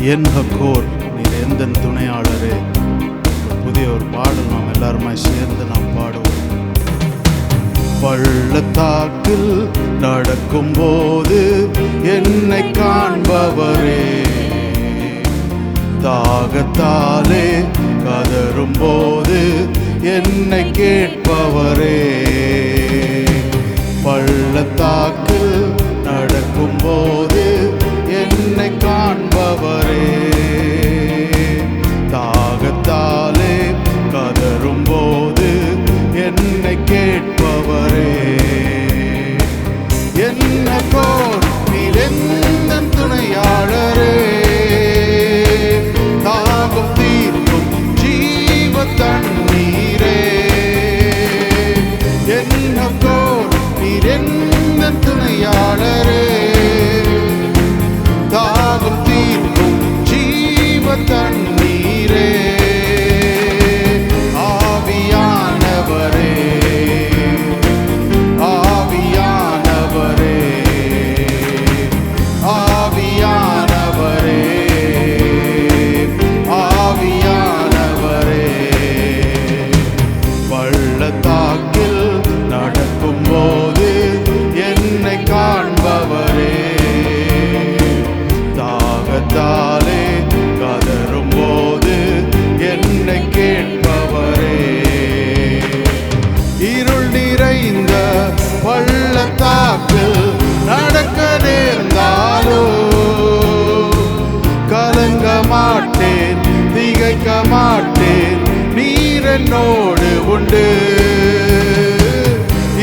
என் ஹக்கோர் நீர் எந்த துணையாளரே. புதிய ஒரு பாடல் நாம் எல்லாருமே சேர்ந்து நாம் பாடுவோம். பள்ளத்தாக்கில் நடக்கும் போது என்னை காண்பவரே, தாகத்தாலே கதரும் போது என்னை கேட்பவரே. பள்ளத்தாக்கில் நடக்கும் போது என்னை காண்பவரே, தாகத்தாலே கதரும் போது என்னை கேட்பவரே. என்னக்கோ நீர் எந்த துணையாளரே, தாகம் தீர்க்கும் ஜீவ தண்ணீரே. என்னக்கோ நீர் எந்த துணையாளரே, தாகம் தீர்க்கும் ஜீவ தண்ணீரே. ஆவியானவரே, ஆவியானவரே, ஆவியானவரே, ஆவியானவரே. பள்ளத்தாக்கில் நடக்கும் போது என்னை காண்பவரே, தாகத்தாலே கதரும் போது என்னை கேட்பவரே. இருள் நிறைந்த பள்ளத்தாக்கில் நடக்க நேர்ந்தாலோ கலங்க மாட்டேன், திகைக்க மாட்டேன், நீர் என்னோடு உண்டு.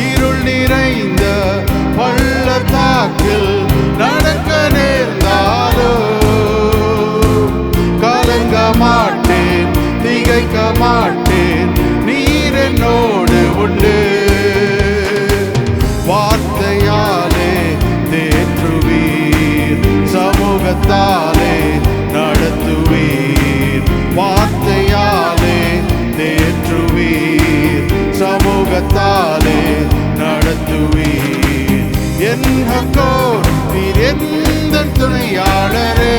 இருள் நிறைந்த பள்ளத்தாக்கில் நடக்க நேர்ந்தாலோ கலங்க மாட்டேன், திகைக்க மாட்டேன், நீர் என்னோடு உண்டு. வார்த்தையாலே தேற்றுவீர், சமூகத்தாலே நடத்துவீர். வார்த்தையாலே தேற்றுவீர், சமூகத்தாலே நடத்துவீர். என் ஹக்கோர் நீர் எந்த துணையாளரே,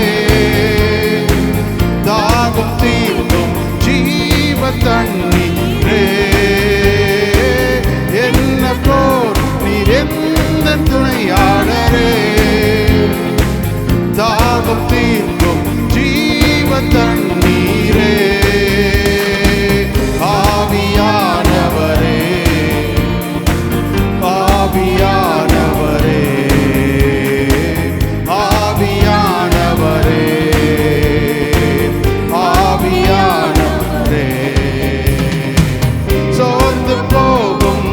தாகம் தீர்க்கும் ஜீவ தண்ணீரே. என்னக்கோ நீர் எந்த துணையாளரே, தாகம் தீர்க்கும் ஜீவ தண்ணீரே. ஆவியானவரே, ஆவியானவரே, ஆவியானவரே, ஆவியானவரே. சோர்ந்து போகும்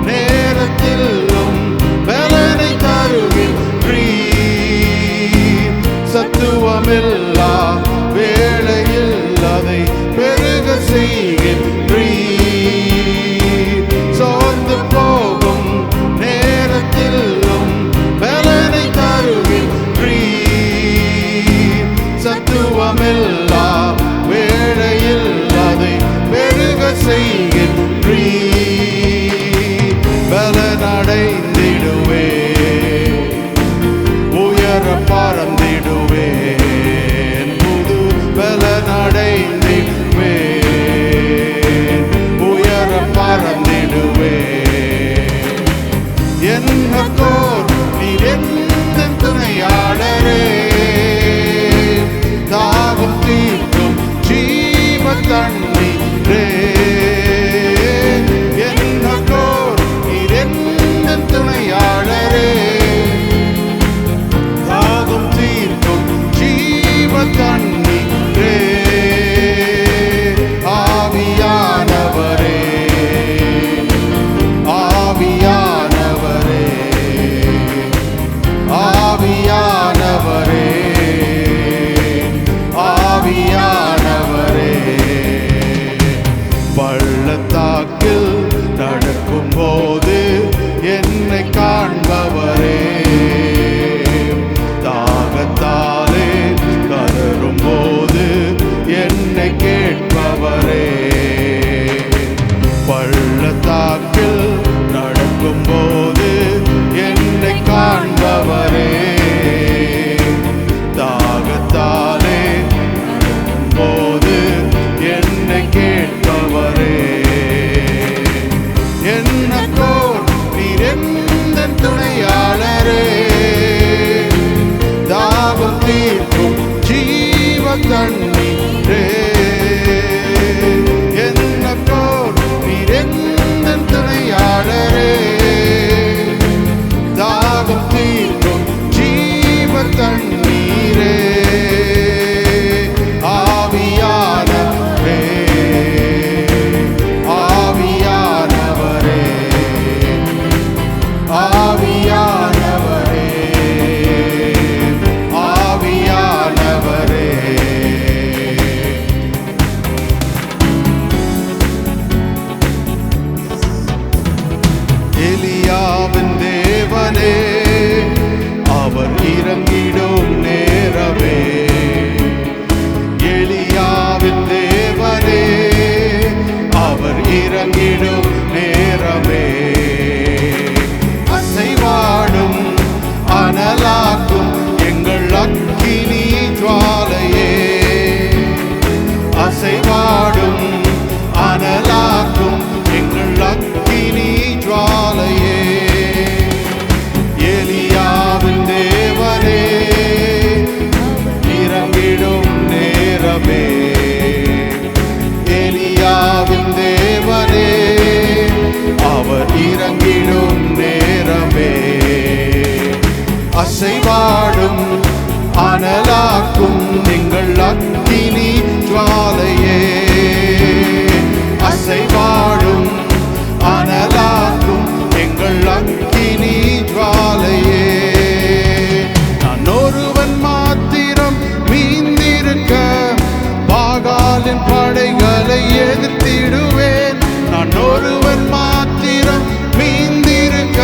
நேரத்திலும் பலனை தருகின்றீர். சத்துவமில்லா வேளையில் அதை பெருக செய்கின்றீர். சோர்ந்து போகும் நேரத்திலும் பலனை தருகின்றீர். சத்துவமில்லா வேளையில் அதை பெருக செய்கின்றீர். பலனடைந்திடுவேன், உயர பறந்திடுவேன், தண்ணீரே என்ன போல் நீர் எந்தன் துணையாளரே தாகம் தீர்க்கும் ஜீவ தண்ணீரே ஆவியானவரே ஆவியானவரே ஆவியானவரே ஆவியானவரே எலியாவின் தேவனே அவர் இறங்கிடும் நேரமே எலியாவின் தேவனே அவர் இறங்கிடும் நேரமே அசைவாடும் அனலாக்கும் எங்கள் அக்கினி ஜுவாலையே அசைவாடும் அனலாக்கும் எங்கள் அக்கினி ஜுவாலையே எலியாவின் தேவனே இறங்கிடும் நேரமே எலியாவின் தேவனே அவர் இறங்கிடும் நேரமே அசைவாடும் அனலாக்கும் எங்கள் அக்கினி ஜுவாலையே அசைவாடும் அனலாக்கும் எங்கள் அக்கினி ஜுவாலையே நான் ஒருவன் மாத்திரம் மீந்திருக்க பாகாலின் படைகளை எதிர்த்திடுவேன் நான் ஒருவன் மாத்திரம் மீந்திருக்க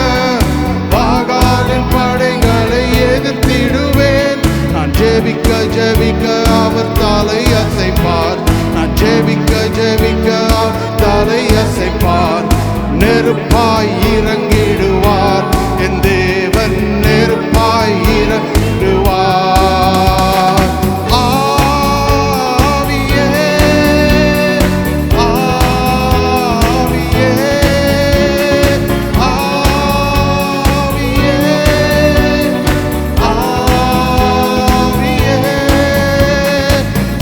பாகாலின் படைகளை எதிர்த்திடுவேன் நான் ஜெபிக்க ஜெபிக்க அவர் தலை அசைப்பார் நான் ஜெபிக்க ஜெபிக்க அவர் தலை அசைப்பார் நெருப்பாய் இறங்கிடுவார் என் தேவன் நெருப்பாய் இறங்கிடுவார் ஆவியே ஆவியே ஆவியே ஆவியே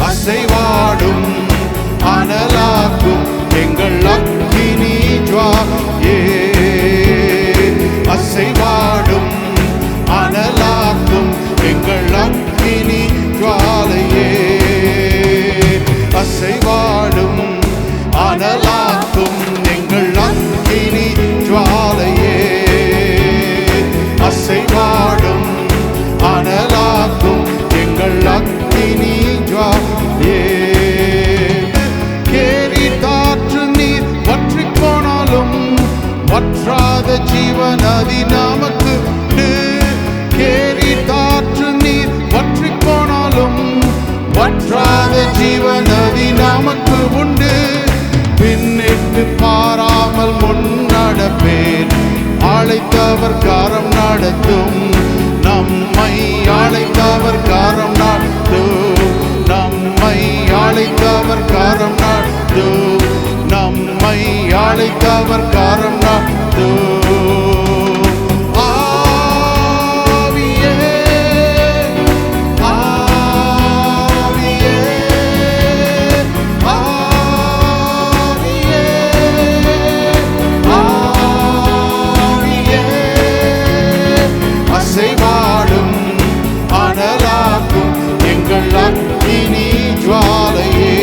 அசைவாடும் அனலாக்கும் எங்கள் அக்கினி ஜுவாலையே அசைவாடும் அனலாக்கும் எங்கள் அக்கினி ஜுவாலையே அசைவாடும் அனலாக்கும் எங்கள் அக்கினி ஜுவாலையே அசைவாடும் அனலாக்கும் எங்கள் அக்கினி ஜுவாலையே கேரி காற்று நீர் வற்றிப் போனாலும் வற்றாத ஜீவநதி நமக்கு உண்டு கேரி காற்று நீர் வற்றிப் போனாலும் வற்றாத ஜீவநதி நமக்கு உண்டு பின்னிட்டு பாராமல் முன்னடப்பேன் அழைத்தவர் காரம் நடத்தும் நம்மை அழைத்தவர் காரம் நடத்தும் நம்மை அழைத்தவர் காரம் நடத்தும் நம்மை அழைத்தவர் காரம் நடத்தும் ஆவியே ஆவியே ஆவியே ஆவியே அசைவாடும் அனலாக்கும் எங்கள் அக்கினி ஜுவாலையே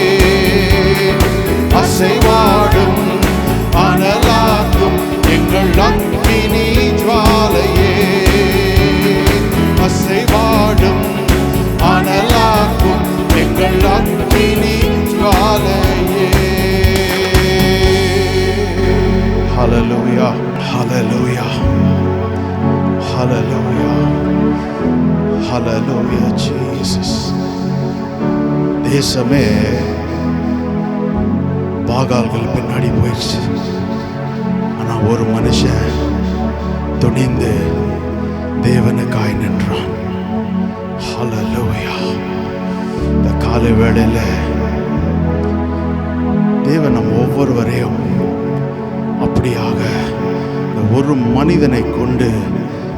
அசைவாடும் அனலாக்கும் எங்கள் அக்கினி ஜுவாலையே அசைவாடும் அனலாக்கும் எங்கள் அக்கினி ஜுவாலையே ஹல்லேலூயா ஹல்லேலூயா ஹல்லேலூயா ஹல்லேலூயா ஜீசஸ் தேசமே பாகால்கள் பின்னாடி போயிடுச்சு ஆனால் ஒரு மனுஷன் துணிந்து தேவனுக்காய் நின்றான். ஹல்லேலூயா. இந்த காலை வேளையில் தேவன் நம் ஒவ்வொருவரையும் அப்படியாக இந்த ஒரு மனிதனை கொண்டு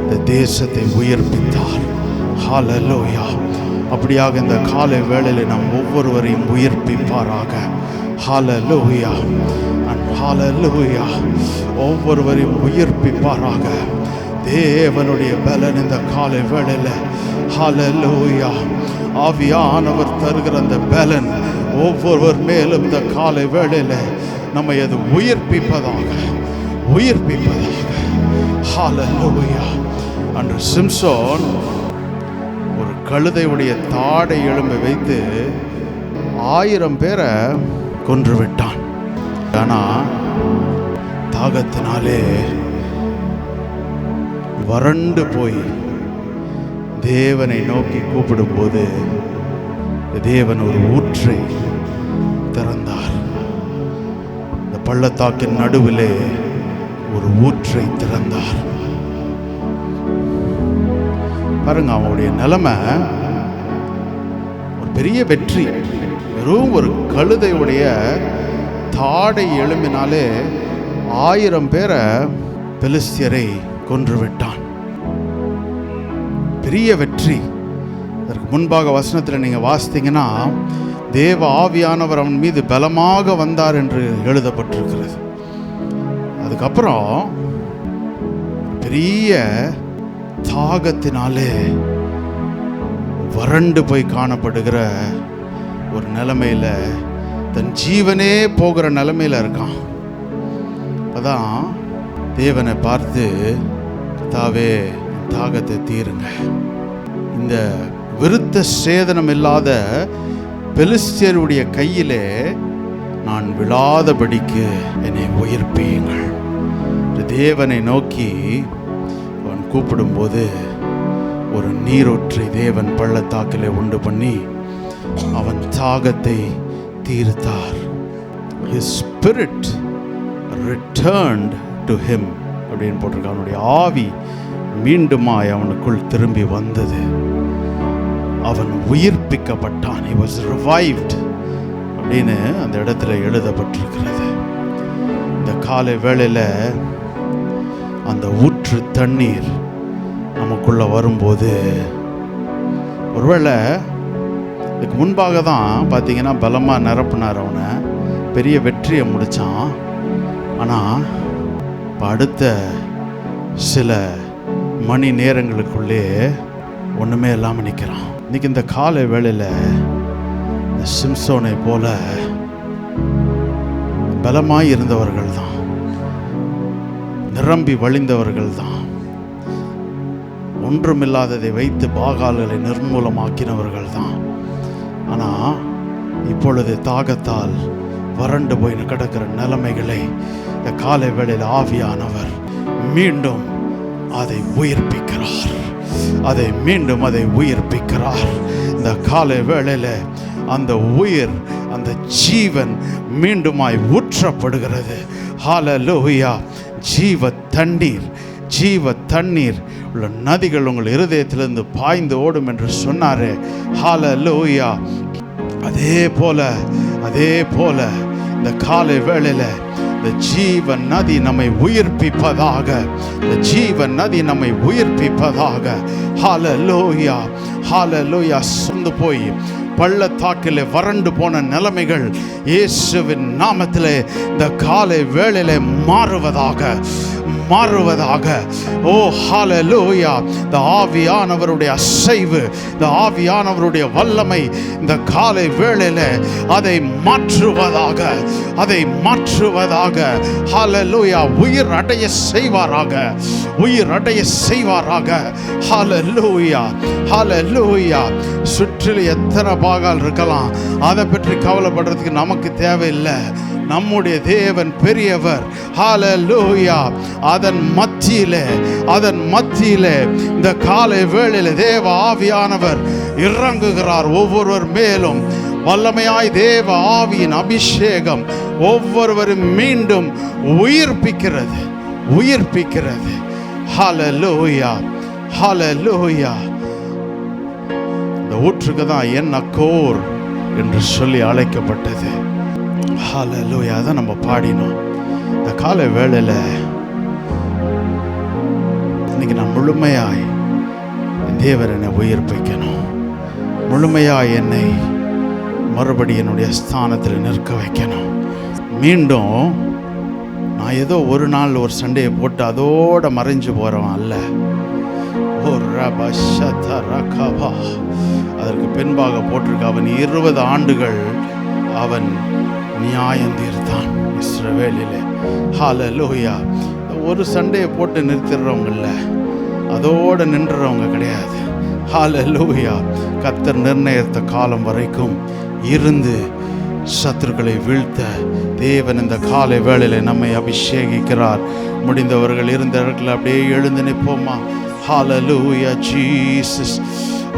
இந்த தேசத்தை உயர்ப்பித்தார். ஹல்லேலூயா. அப்படியாக இந்த காலை வேளையில் நாம் ஒவ்வொருவரையும் உயிர்ப்பிப்பாராக. ஹல்லேலூயா அண்ட் ஹல்லேலூயா. ஒவ்வொருவரையும் உயிர்ப்பிப்பாராக. தேவனுடைய பலன் இந்த காலை வேளையில். ஹல்லேலூயா. ஆவியானவர் தருகிற அந்த பலன் ஒவ்வொருவர் மேலும் இந்த காலை வேளையில் நம்மை அது உயிர்ப்பிப்பதாக. ஹல்லேலூயா. அன்று சிம்சோன் ஒரு கழுதையுடைய தாடை எலும்பை வைத்து 1000 பேரை கொன்று விட்டான். ஆனால் தாகத்தினாலே வறண்டு போய் தேவனை நோக்கி கூப்பிடும்போது தேவன் ஒரு ஊற்றை திறந்தார். இந்த பள்ளத்தாக்கின் நடுவிலே ஒரு ஊற்றை திறந்தார். பாருங்க, அவனுடைய நிலைமை ஒரு பெரிய வெற்றி. வெறும் ஒரு கழுதையுடைய தாடை எழும்பினாலே 1000 பேரை பெலிஸ்தியரை கொன்றுவிட்டான். பெரிய வெற்றி. அதற்கு முன்பாக வசனத்தில் நீங்கள் வாசித்தீங்கன்னா தேவ ஆவியானவர் அவன் மீது பலமாக வந்தார் என்று எழுதப்பட்டிருக்கிறது. அதுக்கப்புறம் பெரிய தாகத்தினாலே வறண்டு போய் காணப்படுகிற ஒரு நிலைமையில, தன் ஜீவனே போகிற நிலைமையில இருக்கான். அதான் தேவனை பார்த்து, கர்த்தாவே தாகத்தை தீருங்க, இந்த விருத்த சேதனம் இல்லாத பெலிஸ்தியருடைய கையிலே நான் விழாதபடிக்கு என்னை உயிர்ப்பியுங்கள். தேவனை நோக்கி அவன் கூப்பிடும்போது ஒரு நீரூற்றை தேவன் பள்ளத்தாக்கிலே உண்டு பண்ணி அவன் தாகத்தை தீர்த்தார். His spirit returned to him அப்படின்னு போட்டிருக்க. அவனுடைய ஆவி மீண்டுமாய் அவனுக்குள் திரும்பி வந்தது. அவன் உயிர்ப்பிக்கப்பட்டான். He was revived அப்படின்னு அந்த இடத்துல எழுதப்பட்டிருக்கிறது. இந்த காலை வேளையில் அந்த ஊற்று தண்ணீர் நமக்குள்ள வரும்போது, ஒருவேளை இதுக்கு முன்பாக தான் பார்த்தீங்கன்னா பலமாக நிரப்பினார், அவனை பெரிய வெற்றியை முடித்தான். ஆனால் இப்போ அடுத்த சில மணி நேரங்களுக்குள்ளே ஒன்றுமே இல்லாமல் நிற்கிறான். இன்றைக்கி இந்த காலை வேளையில் இந்த சிம்சோனை போல பலமாய் இருந்தவர்கள் தான், நிரம்பி வழிந்தவர்கள் தான், ஒன்றுமில்லாததை வைத்து பாகால்களை நிர்மூலமாக்கினவர்கள் தான். ஆனால் இப்பொழுது தாகத்தால் வறண்டு போய் கிடக்கிற நிலைமைகளை இந்த காலை வேளையில் ஆவியானவர் மீண்டும் அதை உயிர்ப்பிக்கிறார். அதை உயிர்ப்பிக்கிறார். இந்த காலை வேளையில் அந்த உயிர், அந்த ஜீவன் மீண்டுமாய் ஊற்றப்படுகிறது. ஹல்லேலூயா. ஜீவ தண்ணீர் உள்ள நதிகள் உங்கள் இருதயத்திலிருந்து பாய்ந்து ஓடும் என்று சொன்னாரே. ஹல்லேலூயா. அதே போல இந்த காலை வேளையில இந்த ஜீவ நதி நம்மை உயிர்ப்பிப்பதாக. ஹல்லேலூயா. சொந்து போய் பள்ளத்தாக்கிலே வறண்டு போன நிலைமைகள் இயேசுவின் நாமத்திலே இந்த காலை வேளையிலே மாறுவதாக. ஓ ஹல்லேலூயா. இந்த ஆவியானவருடைய அசைவு, இந்த ஆவியானவருடைய வல்லமை இந்த காலை வேளையில அதை மாற்றுவதாக. ஹல்லேலூயா. உயிர் அடைய செய்வாராக. ஹல்லேலூயா. சுற்றிலும் எத்தனை பாகால் இருக்கலாம், அதை பற்றி கவலைப்படுறதுக்கு நமக்கு தேவையில்லை. நம்முடைய தேவன் பெரியவர். ஹல்லேலூயா. அதன் மத்தியிலே இந்த காலை வேளையிலே தேவ ஆவியானவர் இறங்குகிறார். ஒவ்வொருவர் மேலும் வல்லமையாய் தேவ ஆவியின் அபிஷேகம் ஒவ்வொருவரும் மீண்டும் உயிர்ப்பிக்கிறது. ஹல்லேலூயா. இந்த ஊற்றுக்கு தான் என் அக்கோர் என்று சொல்லி அழைக்கப்பட்டது. ஹல்லேலூயா. அதான் நம்ம பாடினோம். இந்த காலை வேளையில இன்னைக்கு நான் முழுமையாய் தேவர் என்னை உயிர்ப்பிக்கணும். முழுமையாக என்னை மறுபடி என்னுடைய ஸ்தானத்தில் நிற்க வைக்கணும். மீண்டும் நான் ஏதோ ஒரு நாள் ஒரு சண்டையை போட்டு அதோட மறைஞ்சு போகிறவன் அல்ல. அதற்கு பின்பாக போட்டிருக்க, அவன் 20 ஆண்டுகள் அவன் நியாயம் தீர்த்தான் இஸ்ரவேலிலே. ஹல்லேலூயா. ஒரு சண்டையை போட்டு நிறுத்திடுறவங்கல்ல, அதோடு நின்றுறவங்க கிடையாது. ஹல்லேலூயா. கர்த்தர் நிர்ணயித்த காலம் வரைக்கும் இருந்து சத்துருக்களை வீழ்த்த தேவன் இந்த காலை வேளையில நம்மை அபிஷேகிக்கிறார். முடிந்தவர்கள் இருந்த இடத்துல அப்படியே எழுந்து நிற்போமா? Hallelujah, Jesus.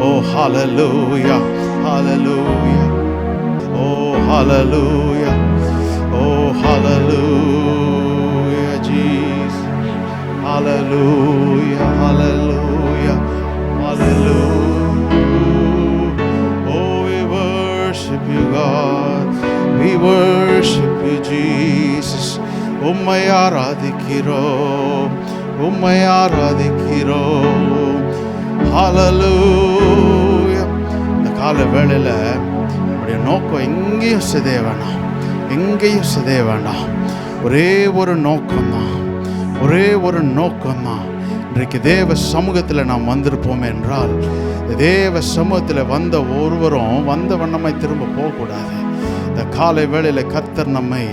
Oh, hallelujah, hallelujah. Oh, hallelujah. Oh, hallelujah, Jesus. Hallelujah, hallelujah, hallelujah. Oh, we worship you, God. We worship you, Jesus. உம்மை ஆராதிக்கிறோம், உம்மை ஆராதிக்கிறோம். ஹல்லேலூயா. இந்த கால வேளையில் நம்முடைய நோக்கம் எங்கேயும் சிதைய வேண்டாம், எங்கேயும் சிதைய வேண்டாம். ஒரே ஒரு நோக்கம்தான், ஒரே ஒரு நோக்கம்தான். இன்றைக்கு தேவ சமூகத்தில் நாம் வந்திருப்போம் என்றால், தேவ சமூகத்தில் வந்த ஒருவரும் வந்த வண்ணமாய் திரும்ப போகக்கூடாது. இந்த காலை வேளையில் கர்த்தர் நம்மை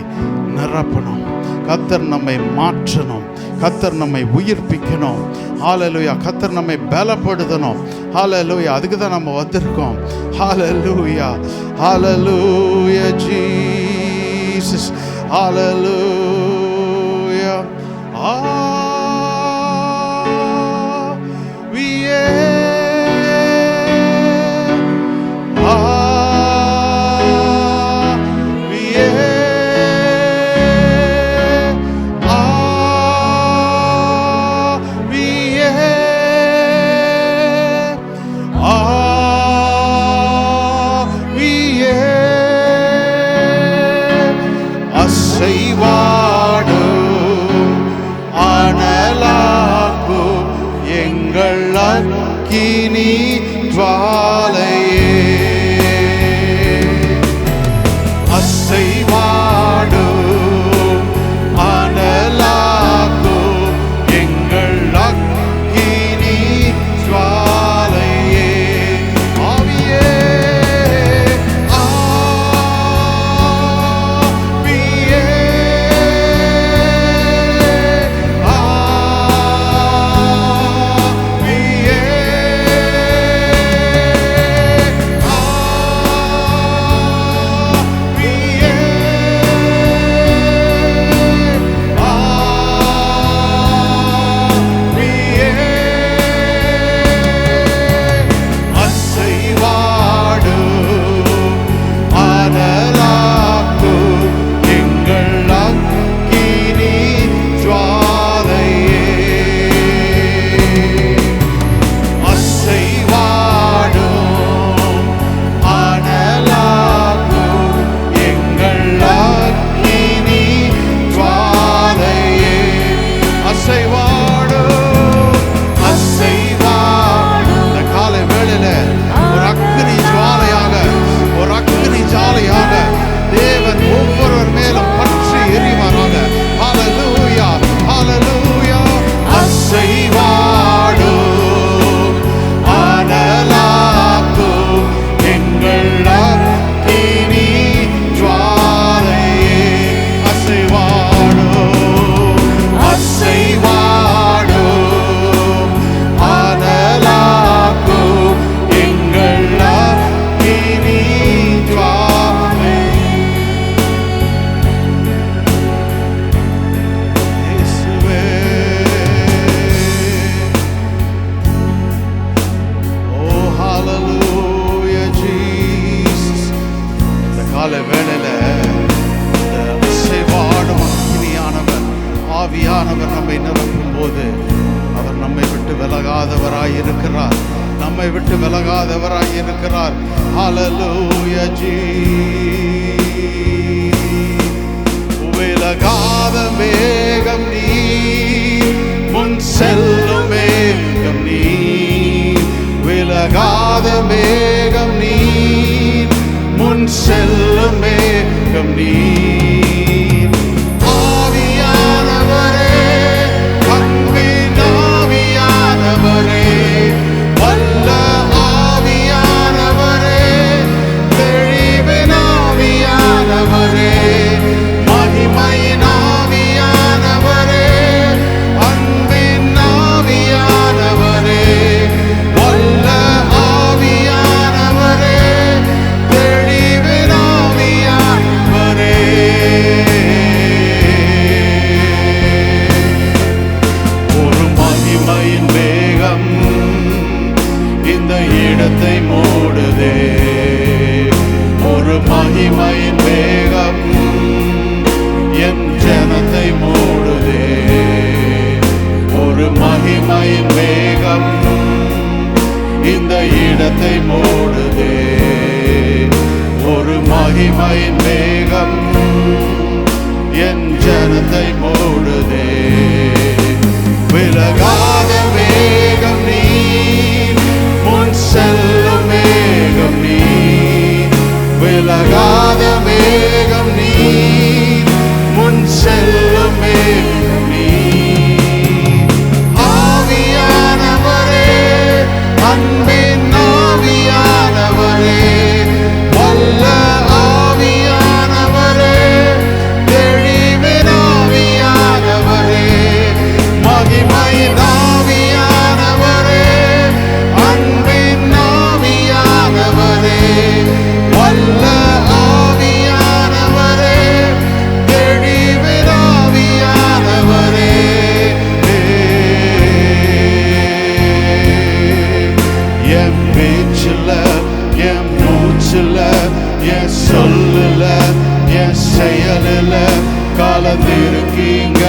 நிரப்பணும், கர்த்தர் நம்மை மாற்றணும், கர்த்தர் நம்மை உயிர்ப்பிக்கணும். ஹல்லேலூயா. கர்த்தர் நம்மை பலப்படுத்தணும். ஹல்லேலூயா. அதுக்கு தான் நம்ம வந்திருக்கோம். ஹல்லேலூயா, ஹல்லேலூயா ஜீசஸ். ஹல்லேலூயா. அக்கினி ஜுவாலையே, அசைவாடும் அனலாகும் எங்கள் அக்கினி ஜுவாலையே. ஆவியே, ஆவியே, ஆவியானவர் நம்மை நிரப்பும் போது அவர் நம்மை விட்டு விலகாதவராய் இருக்கிறார், நம்மை விட்டு விலகாதவராய் இருக்கிறார். ஹல்லேலூயா ஜீசஸ். விலகாத மேகம் நீ, முன் செல்லும் மேகம் நீ, விலகாத மேகம் நீ, செல்லும் மேகம் நீர். ஆவியானவரே, அன்பின் ஆவியானவரே, வல்ல ஆவியானவரே, தெளிவின் ஆவியானவரே, மகிமையின் ஆவியானவரே, அன்பின் ஆவியானவரே, வல்ல ஆவியானவரே, தெளிவின் ஆவியானவரே. ஒரு மகிமையின் வேகம் இந்த இடத்தை மூடுதே. ஒரு மகிமையின் வேகம் என் ஜனத்தை மூடுதே. ஒரு மகிமையின் வேகம் இந்த இடத்தை மூடுதே. ஒரு மகிமையின் வேகம் என் ஜனத்தை மூடுதே. விலகாத வேகம் நீர், முன் செல்லும் வேகம் நீர். விலகாத வேகம் நீர், முன் செல்லும் வேகம் நீர். ஆவியானவரே, அன்பின் ஆவியானவரே, வல்ல ஆவியானவரே, தெளிவின் ஆவியானவரே, மகிமையின் ஆவியானவரே, அன்பின் ஆவியானவரே, வல்ல ஆவியானவரே, தெளிவின் ஆவியானவரே. என் பேச்சில், என் மூச்சில், என் சொல்லுல, என் செயலில் கலந்திருக்கீங்க.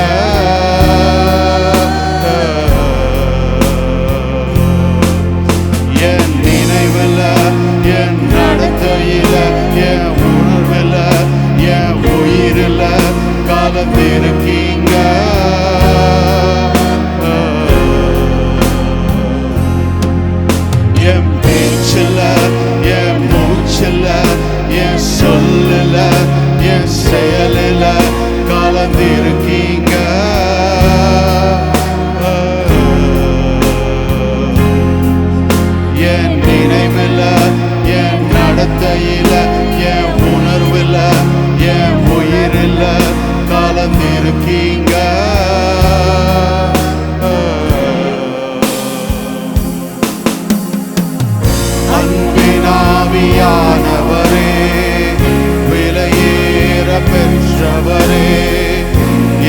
என் நினைவில், என் நடத்தையில், என் உணர்வில், என் உயிரில் கலந்திருக்கீங்க. என் பேச்சில், என் மூச்சில், என் சொல்லில், என் செயலில் கலந்திருக்கீங்க. என் நினைவில், என் நடத்தையில், என் உணர்வில், என் உயிரில் கலந்திருக்கீங்க. அன்பின் ஆவியானவரே, விலையேற பெற்றவரே,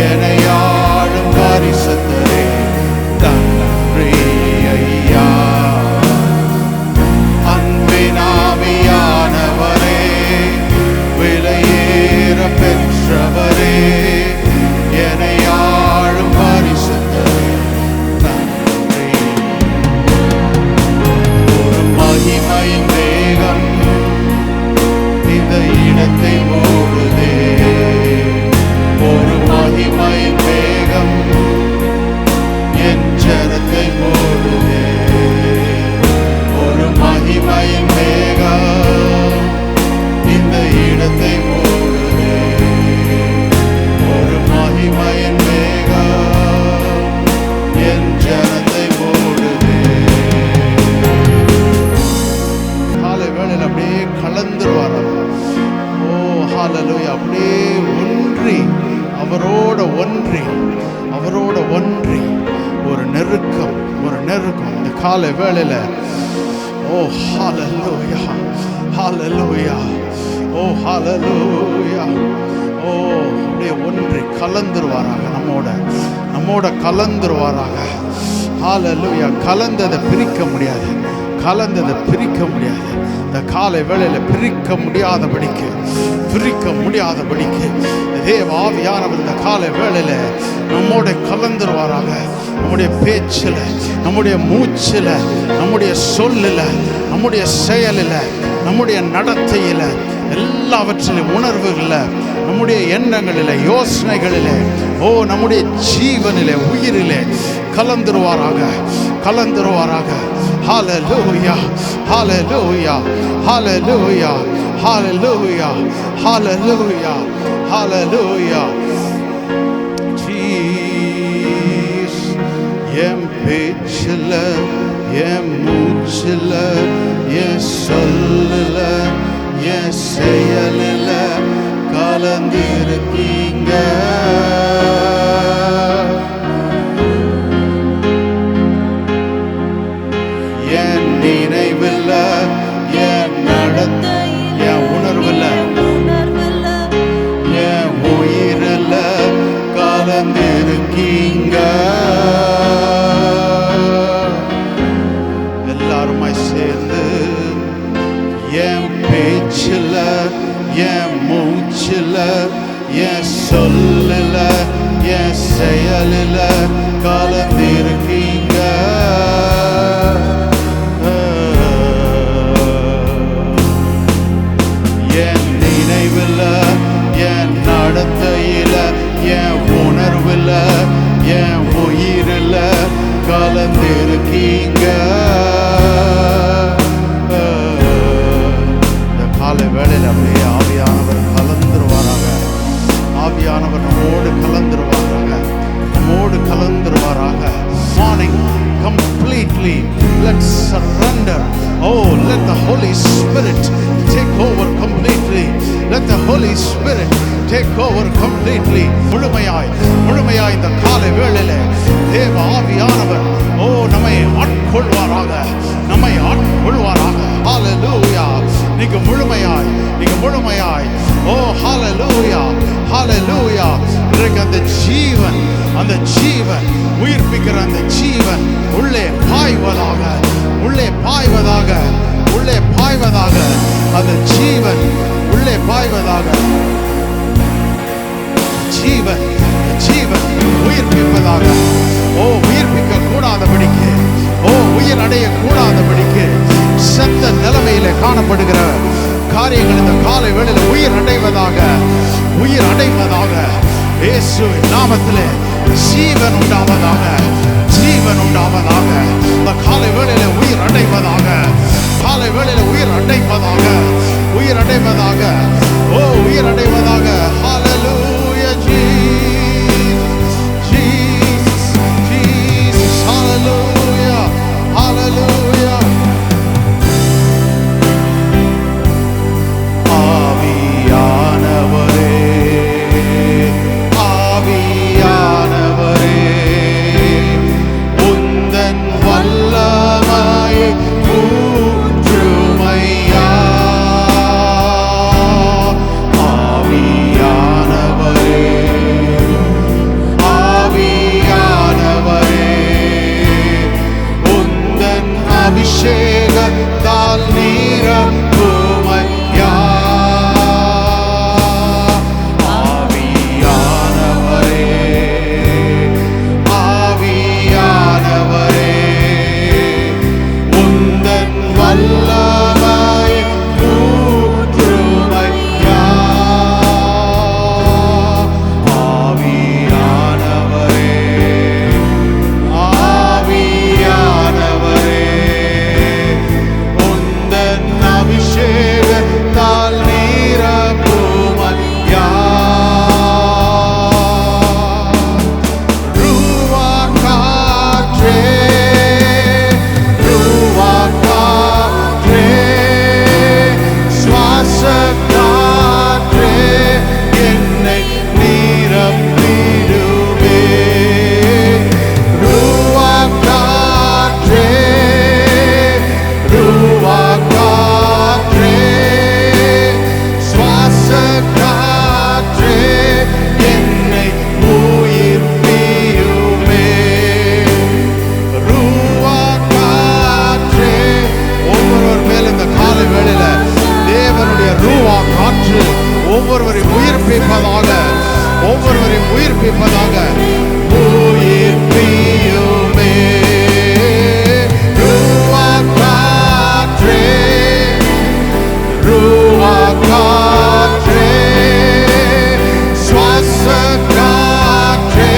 என்னை ஆளும் பரிசுத்தரே, நன்றி ஐயா. அன்பின் ஆவியானவரே, விலையேற பெற்றவரே, என்னை ஆளும் பரிசுத்தரே, நன்றி. ஒரு மகிமையின் வேகம் இந்த இடத்தை மூடுதே. ஒரு மகிமையின் வேகம் என் ஜனத்தை மூடுதே. ஒரு மகிமையின் வேகம் இந்த இடத்தை மூடுதே. ஒரு மகிமையின் வேகம் என் ஜனத்தை மூடுதே. காலை வேளையில் அப்படியே கலந்துருவார். ஓ ஹல்லேலூயா. அப்படியே ஒன்றி, அவரோட ஒன்றி, அவரோட ஒன்றி ஒரு நெருக்கம், ஒரு நெருக்கம் இந்த காலை வேளையில. ஓ ஹல்லேலூயா, ஹல்லேலூயா, ஓ ஹல்லேலூயா. ஓ அப்படியே ஒன்றி கலந்துருவாராக, நம்மோட கலந்துருவாராக. ஹல்லேலூயா. கலந்ததை பிரிக்க முடியாது, கலந்ததை பிரிக்க முடியாது. இந்த காலை வேளையில் பிரிக்க முடியாதபடிக்கு தேவ ஆவியானவர் இந்த காலை வேளையில் நம்மோட கலந்துருவாராக. நம்முடைய பேச்சில், நம்முடைய மூச்சில், நம்முடைய சொல்லில், நம்முடைய செயலில், நம்முடைய நடத்தையில், எல்லாவற்றிலும் உணர்வுகளில், நம்முடைய எண்ணங்களில், யோசனைகளில், ஓ நம்முடைய ஜீவனிலே, உயிரிலே கலந்துருவாராக, கலந்துருவாராக. ஹல்லேலூயா, ஹல்லேலூயா, ஹல்லேலூயா, Hallelujah. Hallelujah. Hallelujah. Jesus. என் பேச்சில், என் மூச்சில், என் சொல்லில், என் செயலில் கலந்திருக்கீங்க. என் நினைவில், என் நடத்த, என் உணர்வில், என் உயிரில் கலந்திருக்கீங்க. எல்லாருமாய் சேர்ந்து என் பேச்சில், என் மூச்சில், என் சொல்லில், என் செயலில் கலந்திருக்கீங்க. என் நினைவில், என் நடத்தையில், என் உணர்வில், என் உயிரில் கலந்திருக்கீங்க. இந்த காலை வேளையில் அப்படியே ஆவியானவர் கலந்துருவாராக. ஆவியானவர் நம்மோடு கலந்துருவாராக, நம்மோடு கலந்துருவாராக. Morning completely, let's surrender. Oh, let the Holy Spirit take over completely. Let the Holy Spirit take over completely. முழுமையாய் இந்த காலை வேளையில தேவ ஆவியானவர் நம்மை ஆட்கொள்வாராக, நம்மை ஆட்கொள்வாராக. Hallelujah. நீங்க முழுமையாய் hallelujah, hallelujah. இன்றைக்கு அந்த ஜீவன் உயிர்ப்பிக்கிற அந்த ஜீவன் உள்ளே பாய்வதாக அந்த ஜீவன் உள்ளே பாய்வதாக. ஜீவன் உயிர்ப்பிப்பதாக. உயிர்ப்பிக்க கூடாதபடிக்கு, உயிர் அடைய கூடாதபடிக்கு செத்த நிலைமையில காணப்படுகிற காரியங்கள் இந்த காலை வேளையில் உயிர் அடைவதாக. இயேசுவின் நாமத்திலே ஜீவன் உண்டாவதாக. இந்த காலை வேளையில உயிர் அடைவதாக. உயிர் அடைவதாக. Hallelujah, Jesus, hallelujah, hallelujah. உந்தன் வல்லமையை ஊற்றுமையா. அபிஷேகத்தால் நீரப்புமையா. ஆவியானவரே உந்தன் வல்லமை ஊற்றுமையா. அபிஷேகத்தால் நீரப்புமையா. ரூவா காற்றே சுவாச காற்றே என்னை நீரப்பிடுவே. ரூவா காற்றே என்னை உயிர்ப்பியுமே. ரூவா காற்றே ஒவ்வொருவர் மேல இந்த காலை வேளையில தேவனுடைய ரூவா காற்று ஒவ்வொருவரையும் உயிர்ப்பிப்பதாக. உயிர்ப்பியுமே. ரூவா காற்றே சுவாச காற்றே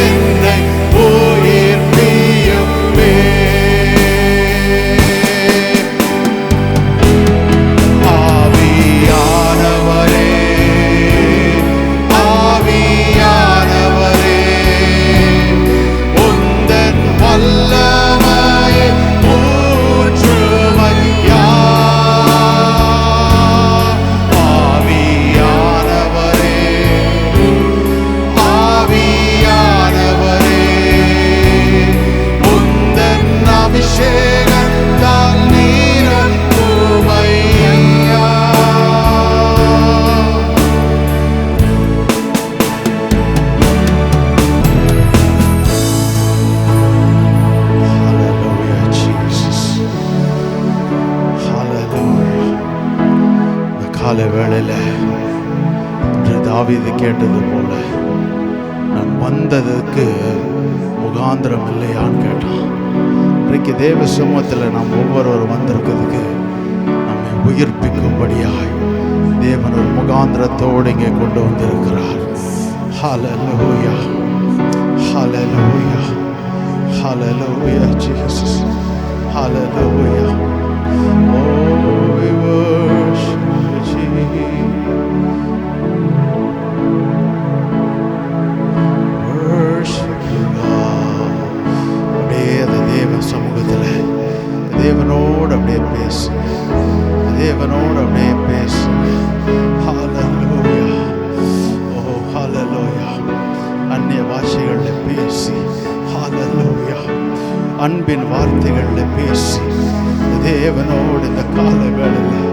என்னை உயிர்ப்பியுமே. ஆவி காலை வேளையில் இன்று தாவீது கேட்டது போல நான் வந்ததுக்கு முகாந்திரம் இல்லையான்னு கேட்டான். இன்றைக்கு தேவ சமூகத்தில் நாம் ஒவ்வொருவரும் வந்திருக்கிறதுக்கு நம்மை உயிர்ப்பிக்கும்படியாய் தேவன் ஒரு முகாந்திரத்தோடு இங்கே கொண்டு வந்திருக்கிறார். Hallelujah, hallelujah, hallelujah Jesus, hallelujah. Oh, we worship you, Jesus. Worship you, Lord. அப்படியே அந்த தேவ சமூகத்தில் தேவனோடு அப்படியே பேசு, தேவனோடு அப்படியே பேசு. ஹல்லேலூயா, ஓ ஹல்லேலூயா. அந்நிய பாஷைகளில் பேசி, ஹல்லேலூயா, அன்பின் வார்த்தைகளில் பேசி தேவனோடு இந்த கால வேளையில்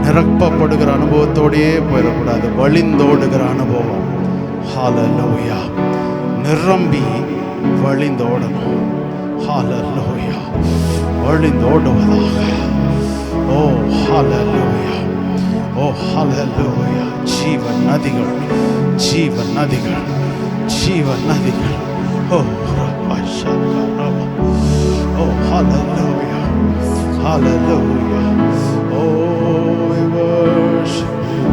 நிரப்பப்படுகிற அனுபவத்தோடையே போயிடக்கூடாது, வழிந்தோடுகிற அனுபவம். ஹல்லேலூயா, நிரம்பி வழிந்தோடணும். ஹல்லேலூயா, வழிந்தோடுவதாக. ஓ ஹல்லேலூயா, ஓ ஹல்லேலூயா. ஜீவ நதிகள், ஜீவ நதிகள், ஜீவ நதிகள். ஓ ஓ ஹல்லேலூயா, ஹல்லேலூயா. Oh, we worship you.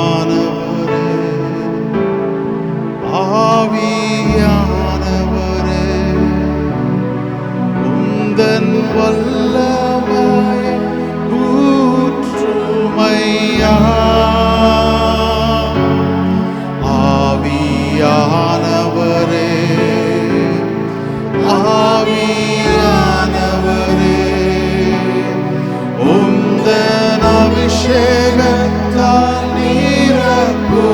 ஆவியானவரே, ஆவியானவரே, உந்தன் வல்லமை ஊற்றுமையா. ஆவியானவரே, ஆவியானவரே, உந்தன் அபிஷேகத்தால் நிரப்புமையா.